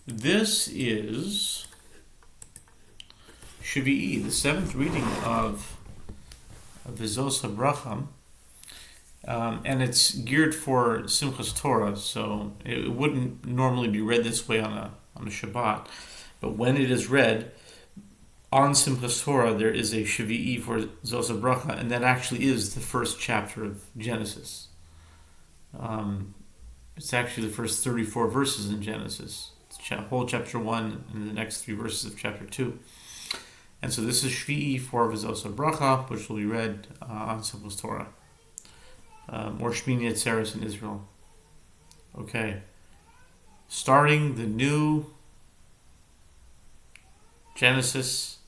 This is Shevii, the seventh reading of Vizos Habracha, and it's geared for Simchas Torah, so it wouldn't normally be read this way on a Shabbat, but when it is read on Simchas Torah, there is a Shevii for Zos Habracha, and that actually is the first chapter of Genesis. It's actually the first 34 verses in Genesis. It's whole chapter 1 and the next 3 verses of chapter 2. And so this is Shevii for Vizos Habracha, which will be read on Simchas Torah, or Shmini Atzeres in Israel. Okay, starting the new Genesis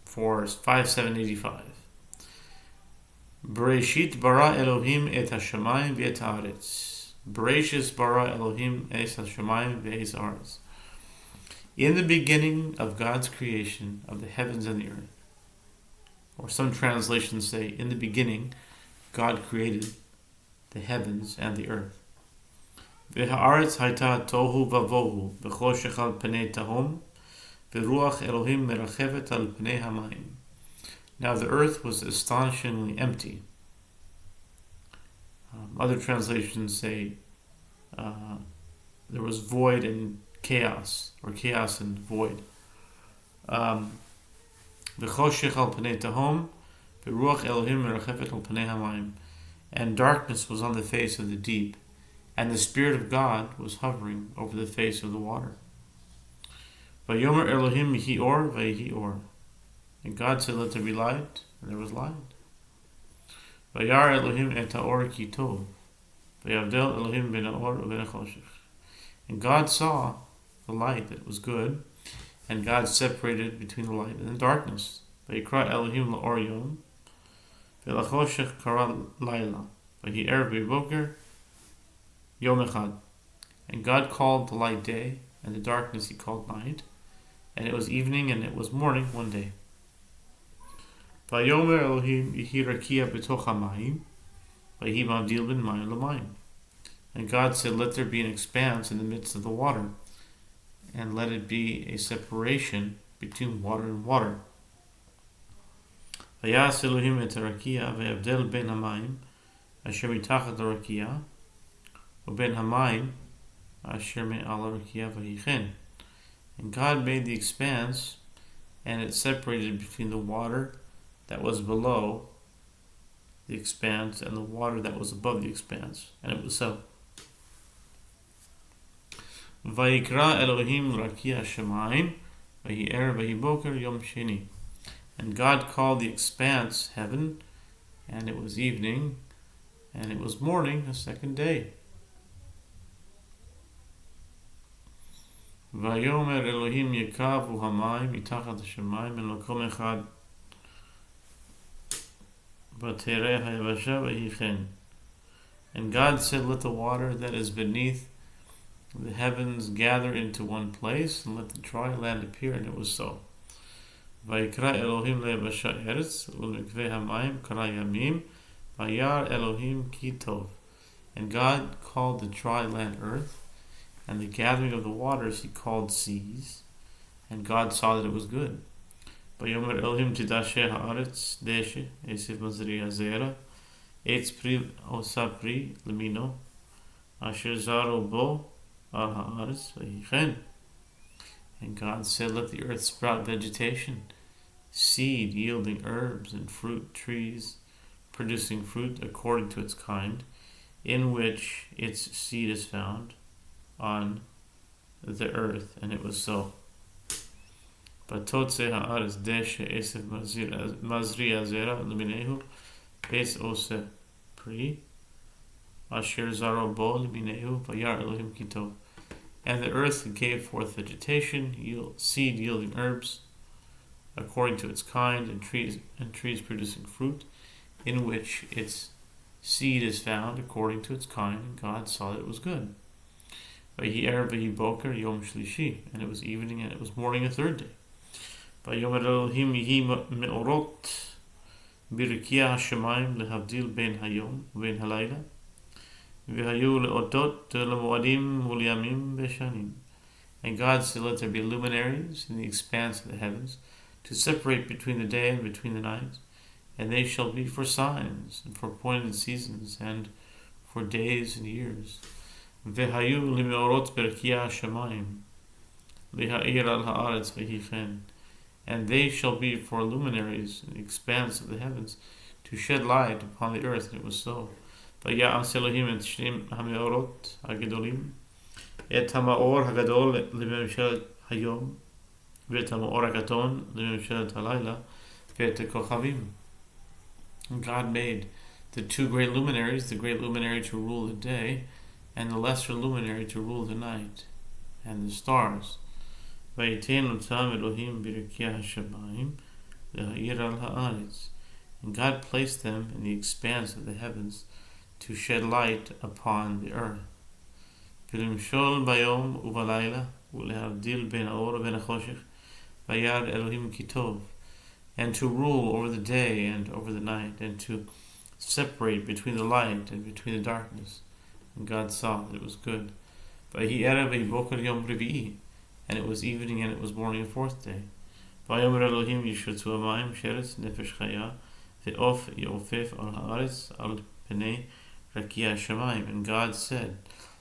for 5785. Bereshit bara Elohim et hashamayim ve'et haaretz. Bereshis bara Elohim et hashamayim ve'et haaretz. In the beginning of God's creation of the heavens and the earth. Or some translations say, in the beginning, God created the heavens and the earth. Ve'haaretz hayta tohu vavohu v'choshech al pnei tahom v'ruach Elohim merachevet al pnei hamayim. Now the earth was astonishingly empty. Other translations say there was void and chaos, or chaos and void. V'choshech al pnei tahom v'ruach Elohim merachevet al pnei hamayim. And darkness was on the face of the deep, and the Spirit of God was hovering over the face of the water. Vayomer Elohim yehi or v'yehi or. And God said, let there be light, and there was light. Vayar Elohim et ha'or ki tov, vayavdel Elohim ben ha'or u'ben ha'choshech. And God saw the light that was good, and God separated between the light and the darkness. Vayikra Elohim la'or yom, ve'lachoshech kara layla, vayhi'er v'yiboker yom echad. And God called the light day, and the darkness he called night, and it was evening and it was morning one day. Vayomer Elohim yehi rakia b'toch hamayim, vayhi mavdil ben mayim l'mayim. And God said, let there be an expanse in the midst of the water, and let it be a separation between water and water. Vayas Elohim et harakia vayavdel ben hamayim asher mitachat harakia uben hamayim asher me'al harakia vayichen. And God made the expanse, and it separated between the water that was below the expanse and the water that was above the expanse. And it was so. Vayikra Elohim rakia shamayim vayhi'er vayhiboker yom sheni. And God called the expanse heaven, and it was evening, and it was morning, the second day. Vayomer Elohim yekavu hamayim mitachat hashamayim en lokom echad v'tereh hayavasha v'yichen. And God said, let the water that is beneath the heavens gather into one place, and let the dry land appear, and it was so. Vayikra Elohim le'yavasha eretz u'lemikveh hamayim kara yamim vayar Elohim ki tov. And God called the dry land earth, and the gathering of the waters he called seas, and God saw that it was good. Vayomer Elohim tidashe haaretz deshe esiv mazri hazera etz pri osa pri lemino asher zaro bo al haaretz vayichen. And God said, let the earth sprout vegetation, seed yielding herbs, and fruit trees producing fruit according to its kind, in which its seed is found on the earth. And it was so. Vatotze haaretz deshe esiv mazri hazera leminehu etz osa pri asher zaro bo leminehu vayar Elohim ki tov. And the earth gave forth vegetation, seed yielding herbs, according to its kind, and trees producing fruit, in which its seed is found according to its kind. And God saw that it was good. Vayhi'er vayhiboker yom shlishi. And it was evening and it was morning, a third day. Vayomer Elohim yehi me'orot birikia hashamayim lehavdil ben hayom uben halayla והיו לאותות למועדים ולימים ושנים. And God said, let there be luminaries in the expanse of the heavens, to separate between the day and between the night, and they shall be for signs, and for appointed seasons, and for days and years. והיו למאורות ברכי השמיים, להאיר על הארץ ויהי כן. And they shall be for luminaries in the expanse of the heavens, to shed light upon the earth, and it was so. ויעש אלוהים את שני המאורות הגדולים, את המאור הגדול לממשלת היום, ואת המאור הקטון לממשלת הלילה, ואת הכוכבים. And God made the two great luminaries, the great luminary to rule the day, and the lesser luminary to rule the night, and the stars. ויתן אותם אלוהים ברכי השמיים, להאיר על הארץ. And God placed them in the expanse of the heavens, to shed light upon the earth. ולמשול ביום ובלילה, ולהבדיל בין האור ובין החושך, וירא אלוהים כי טוב. And to rule over the day and over the night, and to separate between the light and between the darkness. And God saw that it was good. ויהי ערב ויהי בוקר יום רביעי, and it was evening and it was morning a fourth day. ויאמר אלוהים ישרצו המים שרץ נפש חיה, ועוף יעופף על הארץ על פני רכי השמיים. And God said,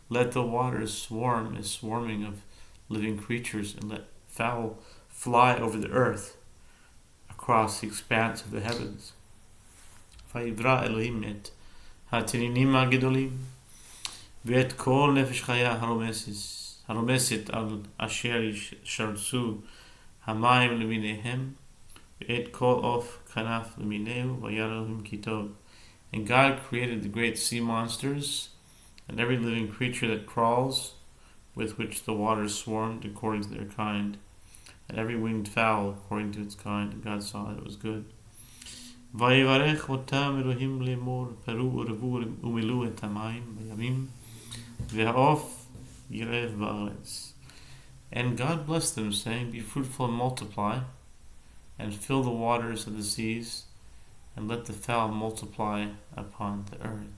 let the waters swarm as swarming of living creatures, and let fowl fly over the earth across the expanse of the heavens. ויברא אלוהים את התנינים הגדולים, ואת כל נפש חיה הרומסת על אשר ישרצו המים למיניהם, ואת כל עוף כנף למיניהו, וירא אלוהים כי טוב. And God created the great sea monsters, and every living creature that crawls, with which the waters swarmed according to their kind, and every winged fowl according to its kind. And God saw that it was good. ויברך אותם אלוהים לאמור, פרו ורבו ומילאו את המים בימים, והעוף ירב בארץ. And God blessed them, saying, be fruitful and multiply, and fill the waters of the seas, and let the fowl multiply upon the earth.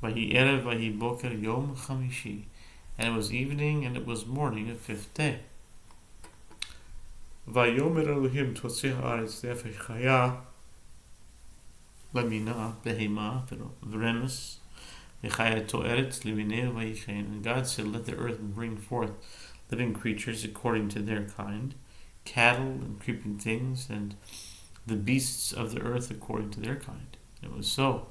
ויהי ערב ויהי בוקר יום חמישי, and it was evening and it was morning, a fifth day. ויאמר אלוהים תוציא הארץ נפש חיה למינה בהמה ורמס וחייתו ארץ למינהו ויהי כן. And God said, let the earth bring forth living creatures according to their kind, cattle and creeping things, and the beasts of the earth according to their kind. And it was so.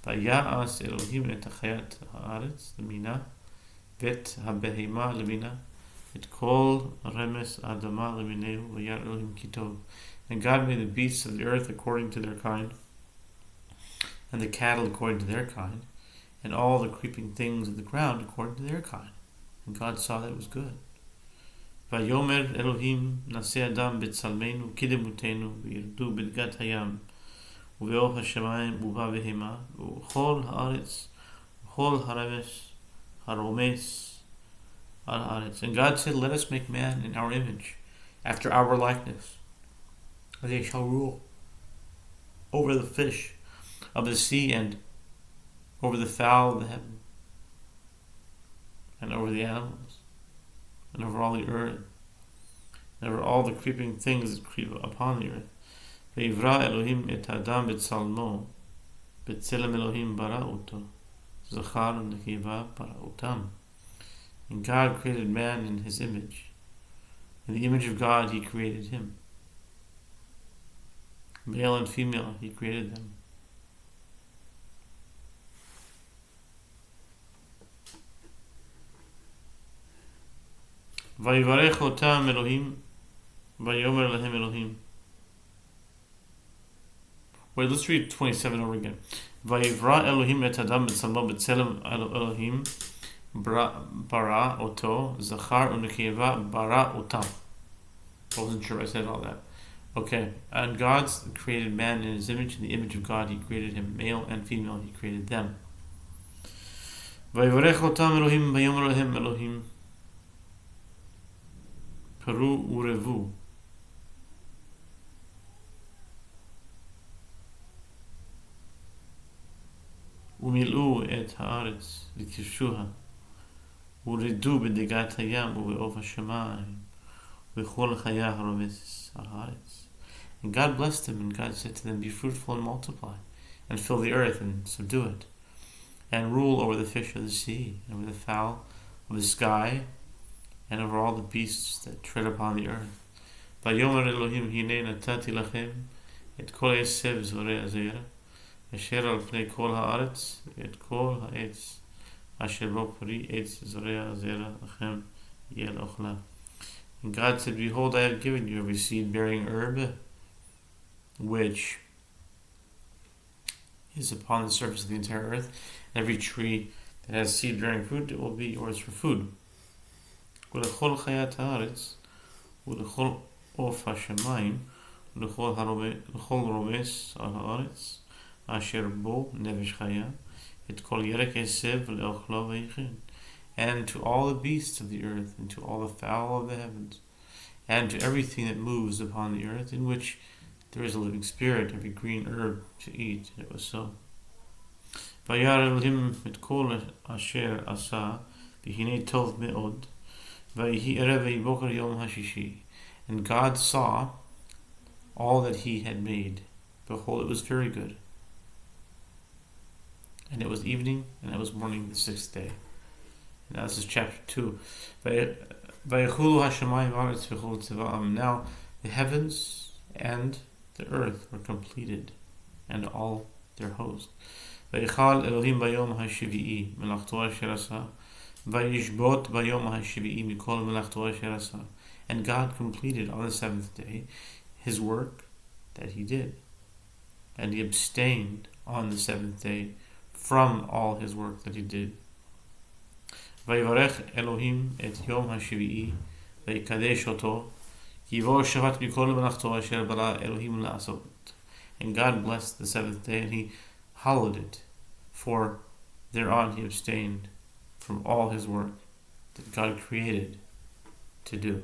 ויעש אלוהים את חיית הארץ למינה, ואת הבהמה למינה, את כל רמס האדמה למיניהו, וירא אלוהים כי טוב. And God made the beasts of the earth according to their kind, and the cattle according to their kind, and all the creeping things of the ground according to their kind. And God saw that it was good. ויאמר אלוהים נעשה אדם בצלמנו כדמותנו, וירדו בדגת הים, ובאוף השמיים ובבהמה, ובכל הארץ, ובכל הרמס הרומס על הארץ. And God said, let us make man in our image, after our likeness. They shall rule over the fish of the sea, and over the fowl of the heaven, and over the animals, and over all the earth, and over all the creeping things that creep upon the earth. ויברא אלוהים את האדם בצלמו, בצלם אלוהים ברא אותו, זכר ונקבה ברא אותם. And God created man in his image. In the image of God he created him. Male and female he created them. ויברך אותם אלוהים, ויאמר להם אלוהים. Wait, let's read 27 over again. ויברא אלוהים את האדם בצלמו, בצלם אלוהים ברא אותו, זכר ונקבה ברא אותם. I wasn't sure if I said all that. Okay, and God created man in his image. In the image of God he created him, male and female he created them. ויברך אותם אלוהים, ויאמר להם אלוהים, פרו ורבו, ומילאו את הארץ וכבשוה ורדו בדגת הים ובעוף השמיים וכל חיה הרומס על הארץ. And God blessed them, and God said to them, be fruitful and multiply, and fill the earth and subdue it, and rule over the fish of the sea, and over the fowl of the sky, and over all the beasts that tread upon the earth. ויאמר אלוהים הנה נתתי לכם את כל עשב זורע הזרע אשר על פני כל הארץ ואת כל העץ אשר בו פרי עץ זורע הזרע לכם יהיה לאוכלה. And God said, behold, I have given you every seed-bearing herb which is upon the surface of the entire earth, and every tree that has seed-bearing fruit, it will be yours for food. ולכל חיית הארץ ולכל עוף השמיים ולכל רומס על הארץ אשר בו נפש חיה את כל ירק עשב לאוכלו ויחן. And to all the beasts of the earth, and to all the fowl of the heavens, and to everything that moves upon the earth, in which there is a living spirit, every green herb to eat. And it was so. וירא אלוהים את כל אשר עשה, והנה טוב מאוד, ויהי ערב ויהי בוקר יום השישי. And God saw all that he had made. Behold, it was very good. And it was evening, and it was morning the sixth day. Now this is chapter 2. Now the heavens and the earth were completed, and all their host. ויכל אלוהים ביום השביעי מלאכתו אשר עשה, וישבות ביום השביעי מכל מלאכתו אשר עשה. And God completed on the seventh day his work that he did, and he abstained on the seventh day from all his work that he did. ויברך אלוהים את יום השביעי ויקדש אותו, כי בו שבת מכל מלאכתו אשר ברא אלוהים לעשות. And God blessed the seventh day, and he hallowed it, for thereon he abstained from all his work that God created to do.